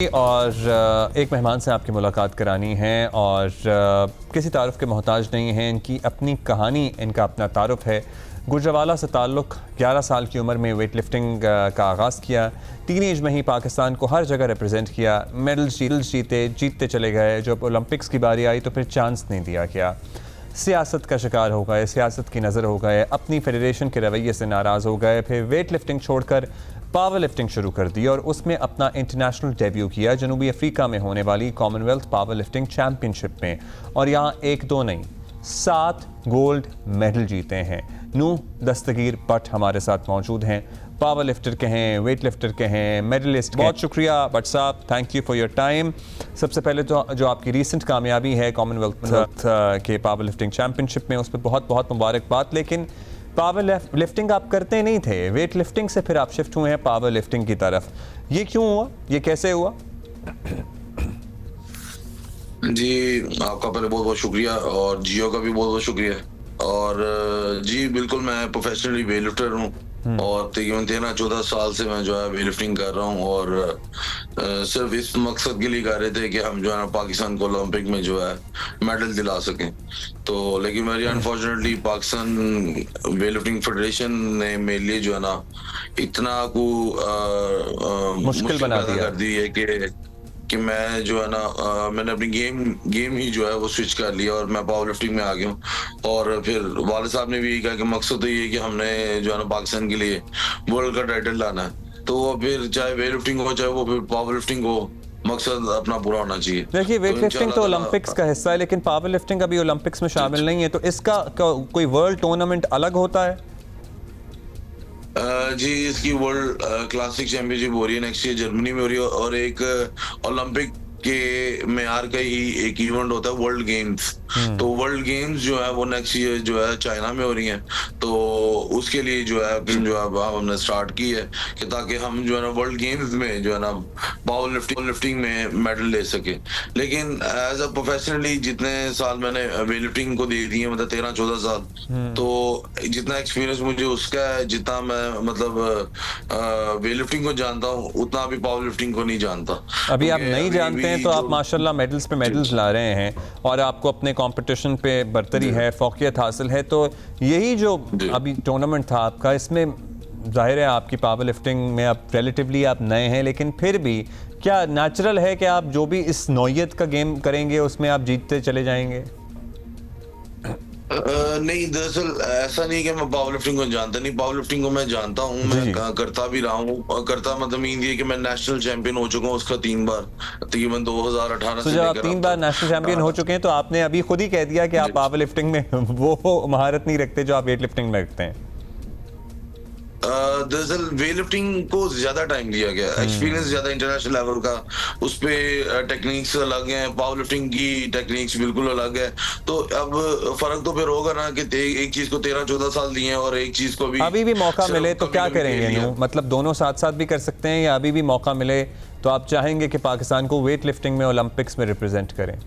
और एक मेहमान से आपकी मुलाकात करानी है और किसी तारुफ के मोहताज नहीं हैं। इनकी अपनी कहानी, इनका अपना तारुफ है। गुजरावाला से ताल्लुक़, 11 साल की उम्र में वेट लिफ्टिंग का आगाज़ किया। टीनेज में ही पाकिस्तान को हर जगह रिप्रेजेंट किया, मेडल्स जीतते चले गए। जब ओलंपिक्स की बारी आई तो फिर चांस नहीं दिया गया। सियासत का शिकार हो गए, सियासत की नज़र हो गए, अपनी फेडरेशन के रवैये से नाराज़ हो गए। फिर वेट लिफ्टिंग छोड़कर पावर लिफ्टिंग शुरू कर दी और उसमें अपना इंटरनेशनल डेब्यू किया जनूबी अफ्रीका में होने वाली कॉमनवेल्थ पावर लिफ्टिंग चैम्पियनशिप में। और यहाँ एक दो नहीं, 7 गोल्ड मेडल जीते हैं। नूह दस्तगीर भट्ट हमारे साथ मौजूद हैं। पावर लिफ्टर के हैं, वेट लिफ्टर के हैं, मेडलिस्ट। बहुत शुक्रिया भट्ट साहब, thank you for your time. सबसे पहले तो जो आपकी रीसेंट कामयाबी है कॉमनवेल्थ के पावर लिफ्टिंग चैम्पियनशिप में, उस पर बहुत बहुत मुबारकबाद। लेकिन पावर लिफ्टिंग आप करते नहीं थे, वेट लिफ्टिंग से फिर आप शिफ्ट हुए हैं पावर लिफ्टिंग की तरफ। ये क्यों हुआ, ये कैसे हुआ? जी, आपका पहले बहुत बहुत शुक्रिया और जियो का भी बहुत बहुत शुक्रिया। और जी बिल्कुल, मैं प्रोफेशनली वेट लिफ्टर हूँ और तकरीबन 13-14 साल से मैं जो है वेट लिफ्टिंग कर रहा हूँ। और सिर्फ इस मकसद के लिए कर रहे थे कि हम जो है ना पाकिस्तान को ओलंपिक में जो है मेडल दिला सकें। तो लेकिन very unfortunately Pakistan weight lifting federation ने मेरे लिए जो है ना इतना को मुश्किल बना कर दी है कि मैं जो है ना मैंने अपनी गेम ही जो है वो स्विच कर लिया और मैं पावर लिफ्टिंग में आ गया हूँ। और फिर वाले साहब ने भी यही कहा कि मकसद तो ये है कि हमने जो है ना पाकिस्तान के लिए वर्ल्ड का टाइटल लाना है। तो फिर चाहे वेट लिफ्टिंग हो चाहे वो फिर पावर लिफ्टिंग हो, मकसद अपना पूरा होना चाहिए। देखिए, वेट लिफ्टिंग तो ओलंपिक्स का हिस्सा है, लेकिन पावर लिफ्टिंग अभी ओलंपिक्स में शामिल नहीं है। तो इसका कोई वर्ल्ड टूर्नामेंट अलग होता है? जी, इसकी वर्ल्ड क्लासिक चैंपियनशिप हो रही है, नेक्स्ट ईयर जर्मनी में हो रही है। और एक ओलंपिक के मेयार का ही एक इवेंट होता है वर्ल्ड गेम्स। तो वर्ल्ड गेम्स जो है वो नेक्स्ट ईयर जो है चाइना में हो रही हैं। तो उसके लिए जो है हमने स्टार्ट की है कि ताकि हम जो है ना वर्ल्ड गेम्स में जो है ना पावर लिफ्टिंग में मेडल ले सके। लेकिन एज अ प्रोफेशनली जितने साल मैंने वेट लिफ्टिंग को दे दिए, मतलब 13-14 साल, तो जितना एक्सपीरियंस मुझे उसका है, जितना मैं मतलब वेट लिफ्टिंग को जानता हूँ उतना अभी पावर लिफ्टिंग को नहीं जानता। अभी आप नहीं जानते हैं तो आप माशाल्लाह मेडल्स पे मेडल्स ला रहे हैं और आपको अपने कंपटीशन पे बर्तरी है, फौकियत हासिल है। तो यही जो अभी टूर्नामेंट था आपका, इसमें जाहिर है आपकी पावर लिफ्टिंग में आप रिलेटिवली आप नए हैं, लेकिन फिर भी क्या नेचुरल है कि आप जो भी इस नौयत का गेम करेंगे उसमें आप जीतते चले जाएंगे? नहीं, दरअसल ऐसा नहीं कि मैं पावर लिफ्टिंग को जानता नहीं, पावर लिफ्टिंग को मैं जानता हूँ, मैं करता भी रहा हूँ। करता मतलब मीन ये कि मैं नेशनल चैंपियन हो चुका हूँ उसका 3 बार, तकरीबन 2018 से जब आप 3 बार नेशनल चैंपियन हो चुके हैं तो आपने अभी खुद ही कह दिया कि आप पावर लिफ्टिंग में वो महारत नहीं रखते जो आप वेट लिफ्टिंग में रखते हैं। दरअसल वेट लिफ्टिंग को ज्यादा टाइम दिया गया, एक्सपीरियंस ज्यादा इंटरनेशनल लेवल का, उस पे टेक्निक्स अलग हैं, पावर लिफ्टिंग की टेक्निक्स बिल्कुल अलग है। तो अब फर्क तो फिर होगा ना कि एक चीज को 13-14 साल दिए हैं और एक चीज को अभी भी मौका मिले तो क्या करेंगे? मतलब दोनों साथ साथ भी कर सकते हैं, या अभी भी मौका मिले तो आप चाहेंगे कि पाकिस्तान को वेट लिफ्टिंग में ओलंपिक्स में रिप्रेजेंट करें?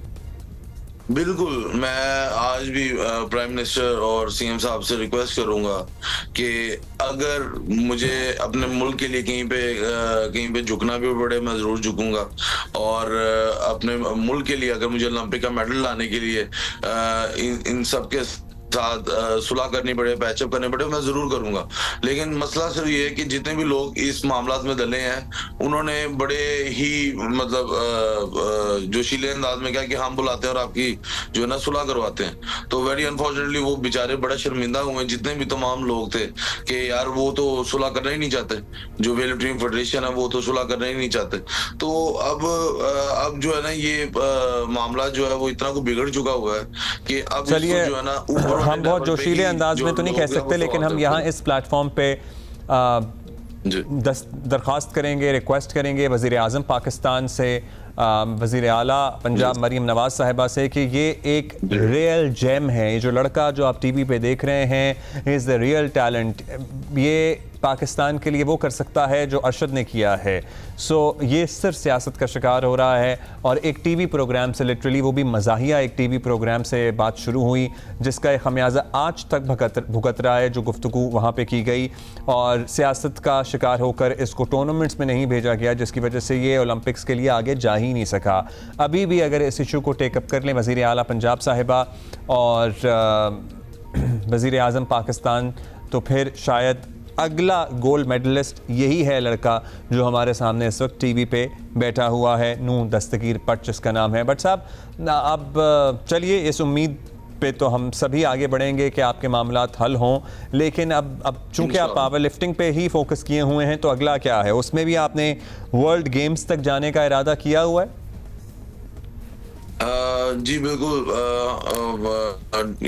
बिल्कुल, मैं आज भी प्राइम मिनिस्टर और सीएम साहब से रिक्वेस्ट करूंगा कि अगर मुझे अपने मुल्क के लिए कहीं पे झुकना भी पड़े, मैं जरूर झुकूंगा। और अपने मुल्क के लिए अगर मुझे ओलंपिक का मेडल लाने के लिए इन सब के साथ सुलह करनी पड़े, पैचअप करने पड़े, मैं जरूर करूंगा। लेकिन मसला सिर्फ ये है कि जितने भी लोग इस मामला में डले हैं उन्होंने बड़े ही मतलब जोशीले अंदाज में कहा कि हम बुलाते हैं और आपकी जो है ना सुलह करवाते हैं। तो वेरी अनफॉर्चुनेटली वो बेचारे बड़ा शर्मिंदा हुए, जितने भी तमाम लोग थे, कि यार वो तो सुलह करना ही नहीं चाहते, जो वेट लिफ्टिंग फेडरेशन है वो तो सुलह करना ही नहीं चाहते। तो अब जो है ना ये मामला जो है वो इतना को बिगड़ चुका हुआ है कि अब चलिए, जो है ना हम बहुत जोशीले अंदाज में तो नहीं कह सकते, लेकिन हम यहाँ इस प्लेटफॉर्म पे दरख्वास्त करेंगे, रिक्वेस्ट करेंगे वज़ीर आज़म पाकिस्तान से, वज़ीर आला पंजाब मरीम नवाज साहिबा से कि ये एक रियल जेम है। ये जो लड़का जो आप टीवी पे देख रहे हैं, इज़ द रियल टैलेंट। ये पाकिस्तान के लिए वो कर सकता है जो अरशद ने किया है। सो ये सिर्फ सियासत का शिकार हो रहा है। और एक टीवी प्रोग्राम से, लिटरली वो भी मज़ाहिया एक टीवी प्रोग्राम से बात शुरू हुई जिसका एक खमियाजा आज तक भुगत रहा है, जो गुफ्तगू वहाँ पे की गई, और सियासत का शिकार होकर इसको टूर्नामेंट्स में नहीं भेजा गया, जिसकी वजह से ये ओलंपिक्स के लिए आगे जा ही नहीं सका। अभी भी अगर इस इशू को टेकअप कर लें वज़ीर आला पंजाब साहिबा और वज़ीर आज़म पाकिस्तान, तो फिर शायद अगला गोल्ड मेडलिस्ट यही है लड़का जो हमारे सामने इस वक्त टीवी पे बैठा हुआ है, नूह दस्तगीर पट जिसका नाम है। बट साहब, अब चलिए इस उम्मीद पे तो हम सभी आगे बढ़ेंगे कि आपके मामलात हल हों, लेकिन अब चूंकि आप पावर लिफ्टिंग पे ही फोकस किए हुए हैं, तो अगला क्या है? उसमें भी आपने वर्ल्ड गेम्स तक जाने का इरादा किया हुआ है? जी बिल्कुल।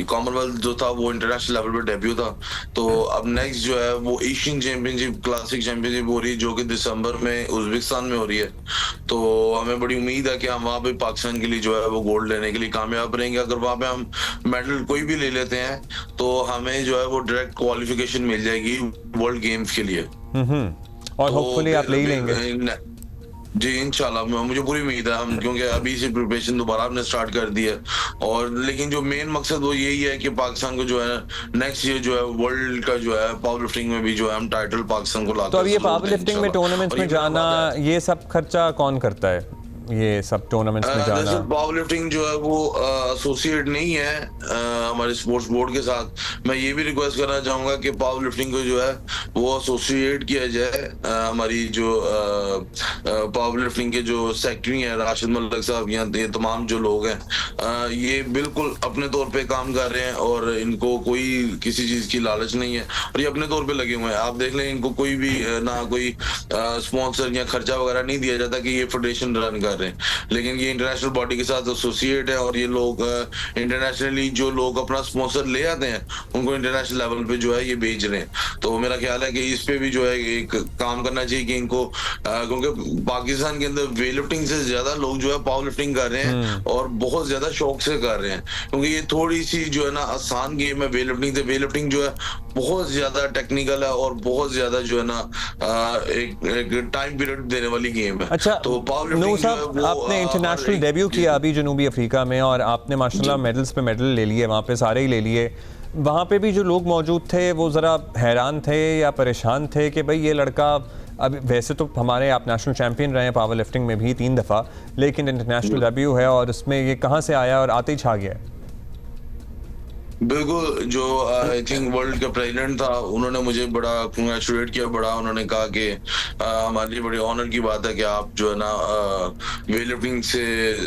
कॉमनवेल्थ जो था वो इंटरनेशनल लेवल पे डेब्यू था, तो अब नेक्स्ट जो है वो एशियन चैंपियनशिप, क्लासिक चैंपियनशिप हो रही है जो कि दिसंबर में उज्बेकिस्तान में हो रही है। तो हमें बड़ी उम्मीद है कि हम वहाँ पे पाकिस्तान के लिए जो है वो गोल्ड लेने के लिए कामयाब रहेंगे। अगर वहाँ पे हम मेडल कोई भी ले लेते हैं तो हमें जो है वो डायरेक्ट क्वालिफिकेशन मिल जाएगी वर्ल्ड गेम्स के लिए। और होपफुली आप ले ही लेंगे। जी इंशाल्लाह, मुझे पूरी उम्मीद है। हम क्योंकि अभी से प्रिपरेशन दोबारा हमने स्टार्ट कर दी है, और लेकिन जो मेन मकसद वो यही है कि पाकिस्तान को जो है नेक्स्ट ईयर जो है वर्ल्ड का जो है पावर लिफ्टिंग में भी जो है हम टाइटल पाकिस्तान को लाकर। तो अब ये पावर लिफ्टिंग में टूर्नामेंट्स में जाना, ये सब खर्चा कौन करता है? ये सब टूर्नामेंट्स में जाना? पावर लिफ्टिंग जो है वो एसोसिएट नहीं है हमारे स्पोर्ट्स बोर्ड के साथ। मैं ये भी रिक्वेस्ट करना चाहूंगा कि पावर लिफ्टिंग को जो है वो एसोसिएट किया जाए। हमारी जो पावर लिफ्टिंग के जो सेक्रेटरी हैं राशिद मलिक साहब, यहाँ ये तमाम जो लोग हैं ये बिल्कुल अपने तौर पे काम कर रहे हैं और इनको कोई किसी चीज की लालच नहीं है और ये अपने तौर पे लगे हुए हैं। आप देख लें, इनको कोई भी ना कोई स्पॉन्सर या खर्चा वगैरह नहीं दिया जाता कि ये फेडरेशन रन कर रहे हैं, लेकिन ये इंटरनेशनल बॉडी के साथ एसोसिएट है और ये लोग इंटरनेशनली जो लोग अपना स्पॉन्सर ले आते हैं उनको इंटरनेशनल लेवल पे जो है ये भेज रहे हैं। तो मेरा ख्याल है कि इस पे भी जो है एक काम करना चाहिए कि इनको, क्योंकि पाकिस्तान के अंदर वेट लिफ्टिंग से ज्यादा लोग जो है पावर लिफ्टिंग कर रहे हैं और बहुत ज्यादा शौक से कर रहे हैं, क्योंकि ये थोड़ी सी जो है ना आसान गेम है वेट लिफ्टिंग से। वेट लिफ्टिंग जो है बहुत ज्यादा टेक्निकल है और बहुत ज्यादा जो है ना एक टाइम पीरियड देने वाली गेम है। अच्छा, तो पावर लिफ्टिंग आपने इंटरनेशनल डेब्यू किया अभी जनूबी अफ्रीका में और आपने माशाल्लाह मेडल्स पे मेडल ले लिए, वहाँ पे सारे ही ले लिए। वहाँ पे भी जो लोग मौजूद थे वो ज़रा हैरान थे या परेशान थे कि भाई ये लड़का, अब वैसे तो हमारे आप नेशनल चैम्पियन रहे हैं पावर लिफ्टिंग में भी 3 दफ़ा, लेकिन इंटरनेशनल डेब्यू है और उसमें ये कहाँ से आया और आते ही छा गया? बिल्कुल, जो आई थिंक वर्ल्ड का प्रेसिडेंट था उन्होंने मुझे बड़ा कंग्रेचुलेट किया। बड़ा उन्होंने कहा कि हमारे लिए बड़ी ऑनर की बात है कि आप जो है ना वेट लिफ्टिंग से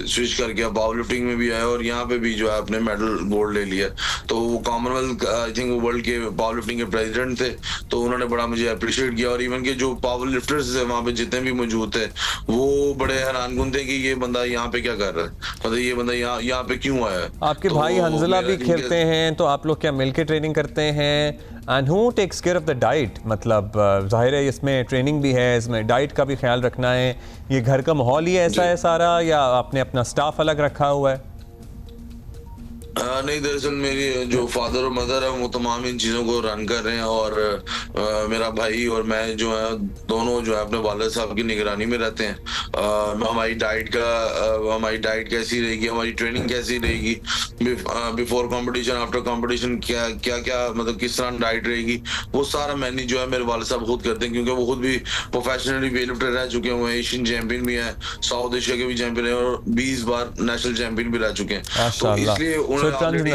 स्विच करके आप पावर लिफ्टिंग में भी आए और यहाँ पे भी जो है अपने मेडल गोल्ड ले लिया। तो वो कॉमनवेल्थ आई थिंक वो वर्ल्ड के पावर लिफ्टिंग के प्रेसिडेंट थे, तो उन्होंने बड़ा मुझे अप्रिशिएट किया। और इवन के जो पावर लिफ्टर्स थे वहाँ पे जितने भी मौजूद थे वो बड़े हैरानकुन थे कि ये बंदा यहाँ पे क्या कर रहा है, मतलब ये बंदा यहाँ पे क्यों आया है। आपके भाई हंजला भी खेलते हैं, तो आप लोग क्या मिलके ट्रेनिंग करते हैं? And who takes care of the diet? मतलब जाहिर है इसमें ट्रेनिंग भी है, इसमें डाइट का भी ख्याल रखना है। ये घर का माहौल ही ऐसा है सारा, या आपने अपना स्टाफ अलग रखा हुआ है? नहीं, दरअसल मेरी जो फादर और मदर है वो तमाम इन चीज़ों को रन कर रहे हैं और मेरा भाई और मैं जो है दोनों जो है अपने वालिद साहब की निगरानी में रहते हैं। हमारी डाइट कैसी रहेगी, हमारी ट्रेनिंग कैसी रहेगी, बिफोर कंपटीशन, आफ्टर कंपटीशन क्या क्या मतलब किस तरह डाइट रहेगी, वो सारा मैनेज जो है मेरे वालिद साहब खुद करते हैं, क्योंकि वो खुद भी प्रोफेशनली वेट लिफ्टर रह चुके हैं। वो एशियन चैंपियन भी है, साउथ एशिया के भी चैंपियन है और 20 बार नेशनल चैंपियन भी रह चुके हैं। तो इसलिए ऑलरेडी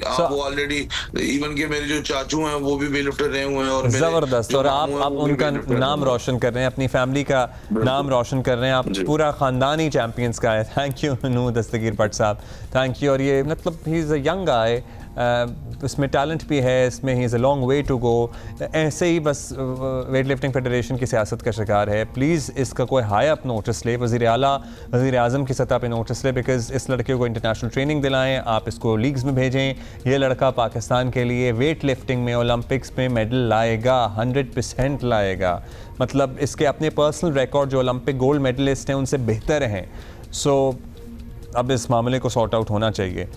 वो ऑलरेडी इवन के मेरे जो चाचू हैं वो भी वेट लिफ्टर रहे हुए हैं और जबरदस्त। और आप उनका नाम रोशन कर रहे हैं, अपनी फैमिली का नाम रोशन कर रहे हैं, आप पूरा खानदान ही चैंपियंस का है। थैंक यू नूह दस्तगीर पट साहब, थैंक यू। और ये मतलब ही इज़ अ यंग गाय, इसमें टैलेंट भी है, इसमें ही is a long way to go. ऐसे ही बस वेट लिफ्टिंग फेडरेशन की सियासत का शिकार है। प्लीज़ इसका कोई हाई अप नोटिस ले, वज़ीर आला वज़ीर आज़म की सतह पे नोटिस ले, बिकॉज़ इस लड़के को इंटरनेशनल ट्रेनिंग दिलाएं, आप इसको लीग्स में भेजें। ये लड़का पाकिस्तान के लिए वेट लिफ्टिंग में ओलंपिक्स में मेडल लाएगा, 100% लाएगा। मतलब इसके अपने पर्सनल रिकॉर्ड जो ओलंपिक गोल्ड मेडलिस्ट हैं उनसे बेहतर हैं। सो अब इस मामले को सॉर्ट आउट होना चाहिए।